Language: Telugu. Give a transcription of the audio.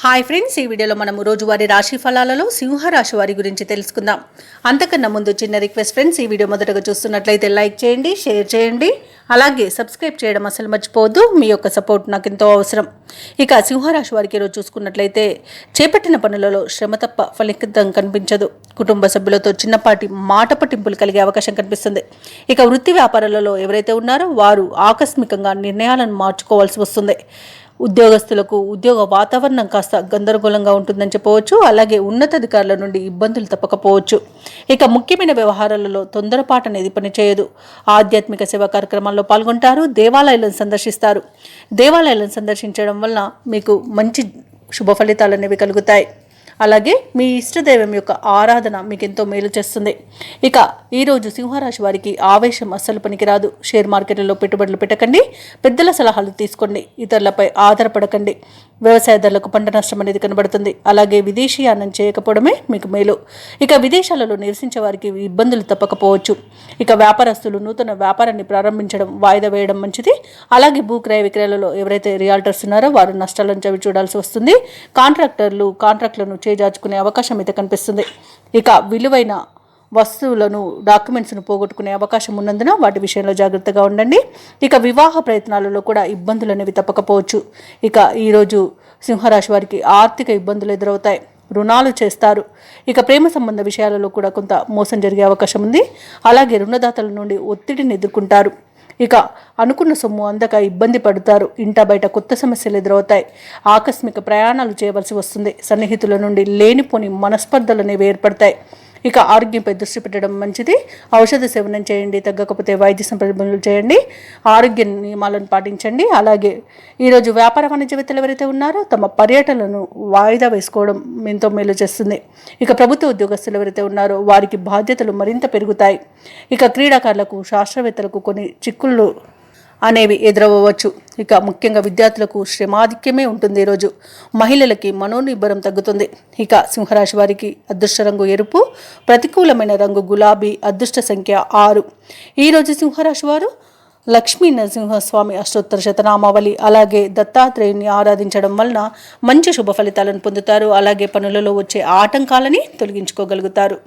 హాయ్ ఫ్రెండ్స్, ఈ వీడియోలో మనం రోజువారీ రాశి ఫలాలలో సింహరాశి వారి గురించి తెలుసుకుందాం. అంతకన్నా ముందు చిన్న రిక్వెస్ట్ ఫ్రెండ్స్, ఈ వీడియో మొదటగా చూస్తున్నట్లయితే లైక్ చేయండి, షేర్ చేయండి, అలాగే సబ్స్క్రైబ్ చేయడం అసలు మర్చిపోవద్దు. మీ యొక్క సపోర్ట్ నాకు ఎంతో అవసరం. ఇక సింహరాశి వారికి ఈరోజు చూసుకున్నట్లయితే చేపట్టిన పనులలో శ్రమ తప్ప ఫలితం కనిపించదు. కుటుంబ సభ్యులతో చిన్నపాటి మాట పట్టింపులు కలిగే అవకాశం కనిపిస్తుంది. ఇక వృత్తి వ్యాపారాలలో ఎవరైతే ఉన్నారో వారు ఆకస్మికంగా నిర్ణయాలను మార్చుకోవాల్సి వస్తుంది. ఉద్యోగస్తులకు ఉద్యోగ వాతావరణం కాస్త గందరగోళంగా ఉంటుందని చెప్పవచ్చు. అలాగే ఉన్నతాధికారుల నుండి ఇబ్బందులు తప్పకపోవచ్చు. ఇక ముఖ్యమైన వ్యవహారాలలో తొందరపాటు అనేది పనిచేయదు. ఆధ్యాత్మిక సేవా కార్యక్రమాల్లో పాల్గొంటారు. దేవాలయాలను సందర్శిస్తారు. దేవాలయాలను సందర్శించడం వలన మీకు మంచి శుభ ఫలితాలు అనేవి కలుగుతాయి. అలాగే మీ ఇష్టదైవం యొక్క ఆరాధన మీకు ఎంతో మేలు చేస్తుంది. ఇక ఈరోజు సింహరాశి వారికి ఆవేశం అస్సలు పనికిరాదు. షేర్ మార్కెట్లలో పెట్టుబడులు పెట్టకండి. పెద్దల సలహాలు తీసుకోండి. ఇతరులపై ఆధారపడకండి. వ్యవసాయదారులకు పంట నష్టం అనేది కనబడుతుంది. అలాగే విదేశీయానం చేయకపోవడమే మీకు మేలు. ఇక విదేశాలలో నివసించే వారికి ఇబ్బందులు తప్పకపోవచ్చు. ఇక వ్యాపారస్తులు నూతన వ్యాపారాన్ని ప్రారంభించడం వాయిదా వేయడం మంచిది. అలాగే భూక్రయ విక్రయాలలో ఎవరైతే రియాల్టర్స్ ఉన్నారో వారు నష్టాలను చవి చూడాల్సి వస్తుంది. కాంట్రాక్టులను చేజార్చుకునే అవకాశం అయితే కనిపిస్తుంది. ఇక విలువైన వస్తువులను డాక్యుమెంట్స్ను పోగొట్టుకునే అవకాశం ఉన్నందున వాటి విషయంలో జాగ్రత్తగా ఉండండి. ఇక వివాహ ప్రయత్నాలలో కూడా ఇబ్బందులు అనేవి తప్పకపోవచ్చు. ఇక ఈరోజు సింహరాశి వారికి ఆర్థిక ఇబ్బందులు ఎదురవుతాయి. రుణాలు చేస్తారు. ఇక ప్రేమ సంబంధ విషయాలలో కూడా కొంత మోసం జరిగే అవకాశం ఉంది. అలాగే రుణదాతల నుండి ఒత్తిడిని ఎదుర్కొంటారు. ఇక అనుకున్న సొమ్ము అందక ఇబ్బంది పడతారు. ఇంట బయట కొత్త సమస్యలు ఎదురవుతాయి. ఆకస్మిక ప్రయాణాలు చేయవలసి వస్తుంది. సన్నిహితుల నుండి లేనిపోని మనస్పర్ధలు అనేవి ఏర్పడతాయి. ఇక ఆరోగ్యంపై దృష్టి పెట్టడం మంచిది. ఔషధ సేవనం చేయండి. తగ్గకపోతే వైద్య సంప్రదింపులు చేయండి. ఆరోగ్య నియమాలను పాటించండి. అలాగే ఈరోజు వ్యాపార వాణిజ్యవేత్తలు ఎవరైతే ఉన్నారో తమ పర్యటనలను వాయిదా వేసుకోవడం ఎంతో మేలు చేస్తుంది. ఇక ప్రభుత్వ ఉద్యోగస్తులు ఎవరైతే ఉన్నారో వారికి బాధ్యతలు మరింత పెరుగుతాయి. ఇక క్రీడాకారులకు, శాస్త్రవేత్తలకు కొన్ని చిక్కులు అనేవి ఎదురవ్వచ్చు. ఇక ముఖ్యంగా విద్యార్థులకు శ్రమాధిక్యమే ఉంటుంది. ఈరోజు మహిళలకి మనోనిబ్బరం తగ్గుతుంది. ఇక సింహరాశి వారికి అదృష్ట రంగు ఎరుపు, ప్రతికూలమైన రంగు గులాబీ, అదృష్ట సంఖ్య 6. ఈరోజు సింహరాశి వారు లక్ష్మీ నరసింహస్వామి అష్టోత్తర శతనామావళి అలాగే దత్తాత్రేయుని ఆరాధించడం వలన మంచి శుభ ఫలితాలను పొందుతారు. అలాగే పనులలో వచ్చే ఆటంకాలని తొలగించుకోగలుగుతారు.